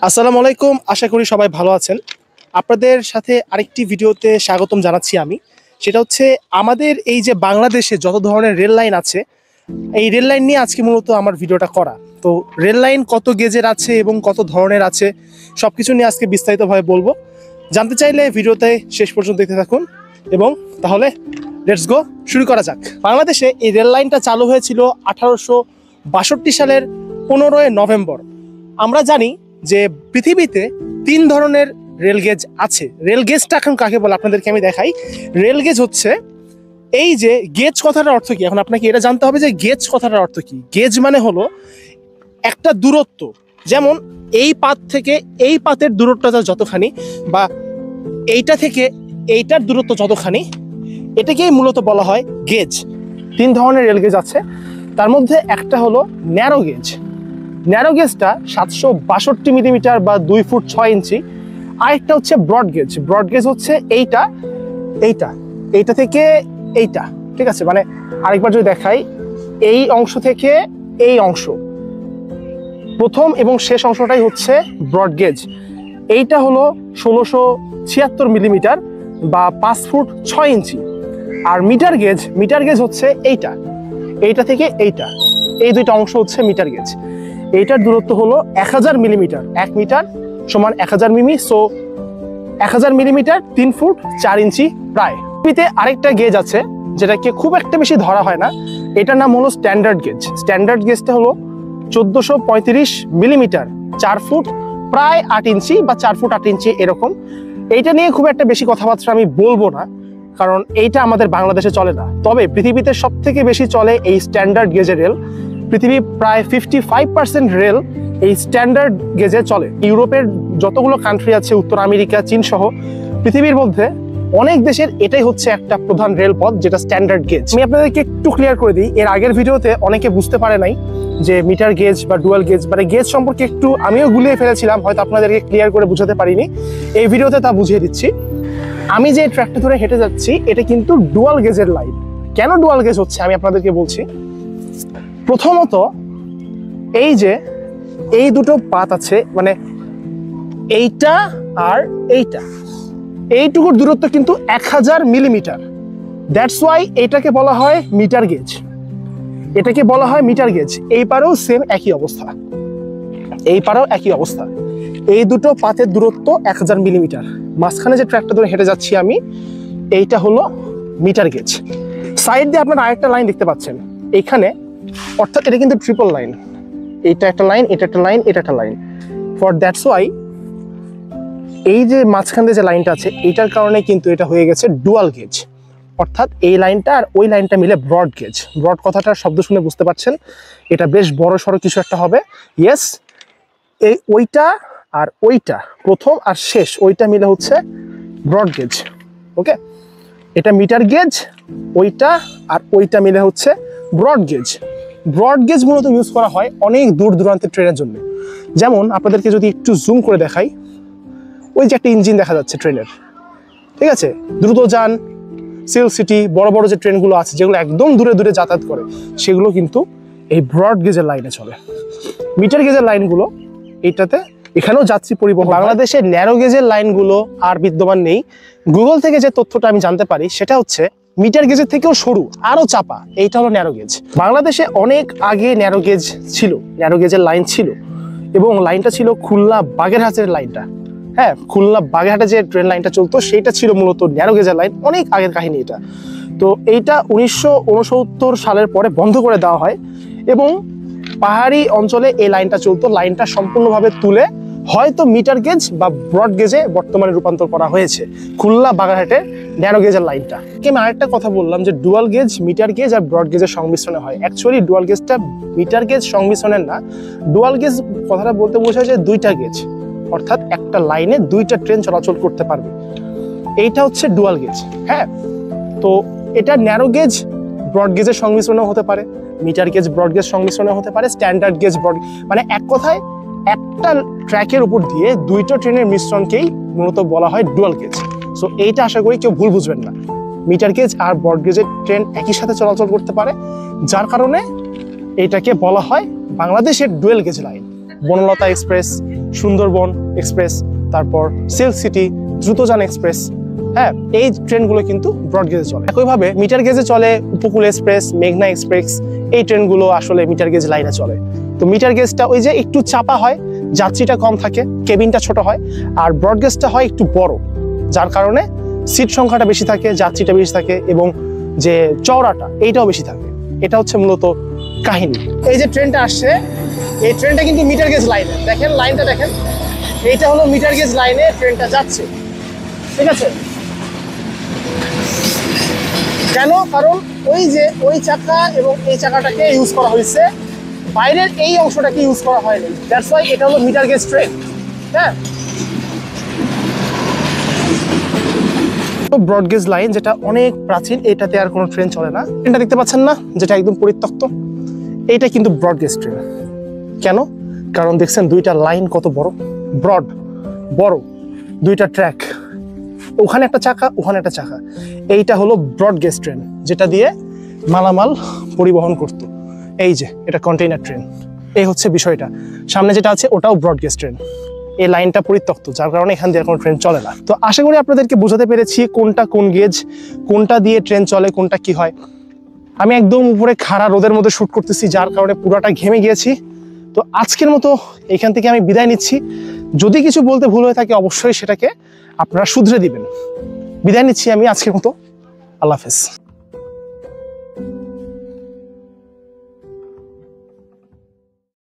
আসসালামু আলাইকুম, আশা করি সবাই ভালো আছেন। আপনাদের সাথে আরেকটি ভিডিওতে স্বাগতম জানাচ্ছি আমি। সেটা হচ্ছে আমাদের এই যে বাংলাদেশে যত ধরনের রেল লাইন আছে, এই রেল লাইন নিয়ে আজকে মূলত আমার ভিডিওটা করা। তো রেল লাইন কত গেজের আছে এবং কত ধরনের আছে সব কিছু নিয়ে আজকে বিস্তারিতভাবে বলবো। জানতে চাইলে ভিডিওতে শেষ পর্যন্ত দেখতে থাকুন এবং তাহলে লেটস গো, শুরু করা যাক। বাংলাদেশে এই রেল লাইনটা চালু হয়েছিল 1862 সালের 15 নভেম্বর। আমরা জানি যে পৃথিবীতে 3 ধরনের রেল গেজ আছে। রেল গেজটা এখন কাকে বলে আপনাদেরকে আমি দেখাই। রেল গেজ হচ্ছে, এই যে গেজ কথাটার অর্থ কি, এখন আপনাকে এটা জানতে হবে যে গেজ কথাটার অর্থ কি। গেজ মানে হলো একটা দূরত্ব, যেমন এই পাত থেকে এই পাতের দূরত্বটা যতখানি বা এইটা থেকে এইটার দূরত্ব যতখানি, এটাকেই মূলত বলা হয় গেজ। 3 ধরনের রেল গেজ আছে, তার মধ্যে একটা হলো ন্যারো গেজ। ন্যারো গেজটা 762 মিলিমিটার বা 2 ফুট 6 ইঞ্চি। আরেকটা হচ্ছে ব্রড গেজ। ব্রড গেজ হচ্ছে এইটা এইটা এইটা থেকে এইটা, ঠিক আছে? মানে আরেকবার যদি দেখাই, এই অংশ থেকে এই অংশ, প্রথম এবং শেষ অংশটাই হচ্ছে ব্রড গেজ। এইটা হলো 1676 মিলিমিটার বা 5 ফুট 6 ইঞ্চি। আর মিটার গেজ হচ্ছে এইটা থেকে এইটা, এই দুইটা অংশ হচ্ছে মিটার গেজ। এইটার দূরত্ব হলো 1000 মিলিমিটার। 1 মিটার সমান 1000 মিমি, সো 1000 মিলিমিটার 3 ফুট 4 ইঞ্চি প্রায়। পৃথিবীতে আরেকটা গেজ আছে যেটাকে খুব একটা বেশি ধরা হয় না, এটার নাম হলো স্ট্যান্ডার্ড গেজ। স্ট্যান্ডার্ড গেজটা হলো 1435 মিলিমিটার, 4 ফুট প্রায় 8 ইঞ্চি বা 4 ফুট 8 ইঞ্চি এরকম। এইটা নিয়ে খুব একটা বেশি কথাবার্তা আমি বলবো না, কারণ এইটা আমাদের বাংলাদেশে চলে না। তবে পৃথিবীতে সব থেকে বেশি চলে এই স্ট্যান্ডার্ড গেজের রেল। পৃথিবীর প্রায় 55% রেল এই স্ট্যান্ডার্ড গেজে চলে। ইউরোপের যতগুলো কান্ট্রি আছে, উত্তর আমেরিকা, চীন সহ পৃথিবীর মধ্যে অনেক দেশের এটাই হচ্ছে একটা প্রধান রেলপথ, যেটা স্ট্যান্ডার্ড গেজ। আমি আপনাদেরকে একটু ক্লিয়ার করে দিই, এর আগের ভিডিওতে অনেকে বুঝতে পারে নাই যে মিটার গেজ বা ডুয়াল গেজ, মানে গেজ সম্পর্কে একটু আমিও গুলিয়ে ফেলেছিলাম, হয়তো আপনাদেরকে ক্লিয়ার করে বুঝাতে পারিনি। এই ভিডিওতে তা বুঝিয়ে দিচ্ছি। আমি যে ট্র্যাকটা ধরে হেঁটে যাচ্ছি, এটা কিন্তু ডুয়াল গেজের লাইন। কেন ডুয়াল গেজ হচ্ছে আমি আপনাদেরকে বলছি। প্রথমত, এই যে এই দুটো পাত আছে, মানে এইটা আর এইটুকুর দূরত্ব কিন্তু 1000 মিলিমিটার। দ্যাটস ওয়াই এটাকে বলা হয় মিটার গেজ। এই পারেও সেম একই অবস্থা, এই দুটো পাতের দূরত্ব 1000 মিলিমিটার। মাঝখানে যে ট্র্যাকটা ধরে হেঁটে যাচ্ছি আমি, এইটা হলো মিটার গেজ। সাইড দিয়ে আপনারা আরেকটা লাইন দেখতে পাচ্ছেন এইখানে, অর্থাৎ এটা কিন্তু ট্রিপল লাইন। এইটা একটা লাইন, এটা একটা লাইন, এটা একটা লাইন। ফর দ্যাটস ওয়াই এই যে মাঝখান দিয়ে যে লাইনটা আছে, এইটার কারণে কিন্তু এটা হয়ে গেছে ডুয়াল গেজ। অর্থাৎ এই লাইনটা আর ওই লাইনটা মিলে ব্রড গেজ। ব্রড কথাটার শব্দ শুনে বুঝতে পারছেন এটা বেশ বড় সড়ো কিছু একটা হবে। ইয়েস, এই ওইটা আর ওইটা, প্রথম আর শেষ, ওইটা মিলে হচ্ছে ব্রড গেজ। ওকে, এটা মিটার গেজ, ওইটা আর ওইটা মিলে হচ্ছে ব্রড গেজ। ব্রড গেজ মূলত ইউজ করা হয় অনেক দূর দূরান্তের ট্রেনের জন্য। যেমন আপনাদেরকে যদি একটু জুম করে দেখাই, ওই যে একটা ইঞ্জিন দেখা যাচ্ছে ট্রেনের, ঠিক আছে? দ্রুতযান, সিল সিটি, বড় বড় যে ট্রেনগুলো আছে যেগুলো একদম দূরে দূরে যাতায়াত করে, সেগুলো কিন্তু এই ব্রড গেজের লাইনে চলে। মিটার গেজের লাইনগুলো এইটাতে, এখানেও যাত্রী পরিবহন। বাংলাদেশের ন্যারো গেজের লাইনগুলো আর বিদ্যমান নেই। গুগল থেকে যে তথ্যটা আমি জানতে পারি সেটা হচ্ছে মিটার গেজের থেকেও সরু, আরো চাপা, এইটা হলো ন্যারো গেজ। বাংলাদেশে অনেক আগে ন্যারো গেজ ছিল, ন্যারো গেজের লাইন ছিল, এবং লাইনটা ছিল খুলনা বাগেরহাটের লাইনটা। হ্যাঁ, খুলনা বাগেরহাটে যে ট্রেন লাইনটা চলতো সেইটা ছিল মূলত ন্যারো গেজের লাইন। অনেক আগের কাহিনী এটা। তো এইটা 1969 সালের পরে বন্ধ করে দেওয়া হয়, এবং পাহাড়ি অঞ্চলে এই লাইনটা চলতো। লাইনটা সম্পূর্ণভাবে তুলে হয়তো মিটার গেজ বা ব্রড গেজে বর্তমানে রূপান্তর করা হয়েছে খুলনা বাগেরহাটের ন্যারো গেজের লাইনটা। আমি আরেকটা কথা বললাম যে ডুয়াল গেজ মিটার গেজ আর ব্রড গেজের সংমিশ্রণে হয়। অ্যাকচুয়ালি ডুয়াল গেজটা মিটার গেজ সংমিশ্রণের না। ডুয়াল গেজ কথাটা বলতে বোঝায় যে দুইটা গেজ, অর্থাৎ একটা লাইনে দুইটা ট্রেন চলাচল করতে পারবে, এইটা হচ্ছে ডুয়াল গেজ। হ্যাঁ, তো এটা ন্যারো গেজ ব্রড গেজের সংমিশ্রণে হতে পারে, মিটার গেজ ব্রড গেজ সংমিশ্রণে হতে পারে, স্ট্যান্ডার্ড গেজ ব্রড, মানে এক কথায় একটা ট্র্যাকের উপর দিয়ে দুইটা ট্রেনের মিশ্রণকেই মূলত বলা হয় ডুয়াল গেজ। সো এইটা আশা করি কেউ ভুল বুঝবেন না। মিটার গেজ আর ব্রড গেজের ট্রেন একই সাথে চলাচল করতে পারে, যার কারণে এটাকে বলা হয় বাংলাদেশের dual gauge line. Banalata express, Sundarban express, তারপর সিল্ক সিটি, দ্রুতযান এক্সপ্রেস, হ্যাঁ এই ট্রেনগুলো কিন্তু ব্রড গেজে চলে। একইভাবে মিটার গেজে চলে উপকূল এক্সপ্রেস, মেঘনা এক্সপ্রেস, এই ট্রেনগুলো আসলে মিটার গেজ লাইনে চলে। তো মিটার গেজটা ওই যে একটু চাপা হয়, যাত্রীটা কম থাকে, কেবিনটা ছোট হয়, আর ব্রড গেজটা হয় একটু বড়, যার কারণে সিট সংখ্যাটা বেশি থাকে, যাত্রীটা বেশি থাকে এবং যে চওড়াটা এইটাও বেশি থাকে। এটা হচ্ছে মূলত কাহিনী। এই যে ট্রেনটা আসছে, এই ট্রেনটা কিন্তু মিটার গেজ লাইনে, দেখেন লাইনটা দেখেন, এইটা হলো মিটার গেজ লাইনে ট্রেনটা যাচ্ছে, ঠিক আছে? কেন? কারণ ওই যে ওই চাকা এবং এই চাকাটাকে ইউজ করা হয়েছে, বাইরের এই অংশটাকে ইউজ করা হয়নি। দ্যাটস ওয়াই এটা হলো মিটার গেজ ট্রেন। হ্যাঁ, ব্রড গেজ লাইন যেটা অনেক প্রাচীন, এটাতে আর কোনো ট্রেন চলে না। ট্রেনটা দেখতে পাচ্ছেন না, যেটা একদম পরিত্যক্ত, এইটা কিন্তু ব্রড গেজ ট্রেন। কেন? কারণ দেখছেন দুইটা লাইন কত বড়, ব্রড, বড়, দুইটা ট্র্যাক, ওখানে একটা চাকা, ওখানে একটা চাকা। এইটা হলো ব্রড গেজ ট্রেন, যেটা দিয়ে মালামাল পরিবহন করত। এই যে এটা কন্টেইনার ট্রেন, এই হচ্ছে বিষয়টা। সামনে যেটা আছে ওটাও ব্রড গেজ ট্রেন। এই লাইনটা পরিত্যক্ত, যার কারণে এখান দিয়ে কোনো ট্রেন চলে না। তো আশা করি আপনাদেরকে বোঝাতে পেরেছি কোনটা কোন গেজ, কোনটা দিয়ে ট্রেন চলে, কোনটা কি হয়। আমি একদম উপরে খাড়া রোদের মধ্যে শুট করতেছি, যার কারণে পুরাটা ঘেমে গিয়েছি। তো আজকের মতো এখান থেকে আমি বিদায় নিচ্ছি। যদি কিছু বলতে ভুল হয়ে থাকে অবশ্যই সেটাকে আপনারা শুধরে দিবেন। বিদায় নিচ্ছি আমি আজকের মতো। আল্লাহ হাফেজ।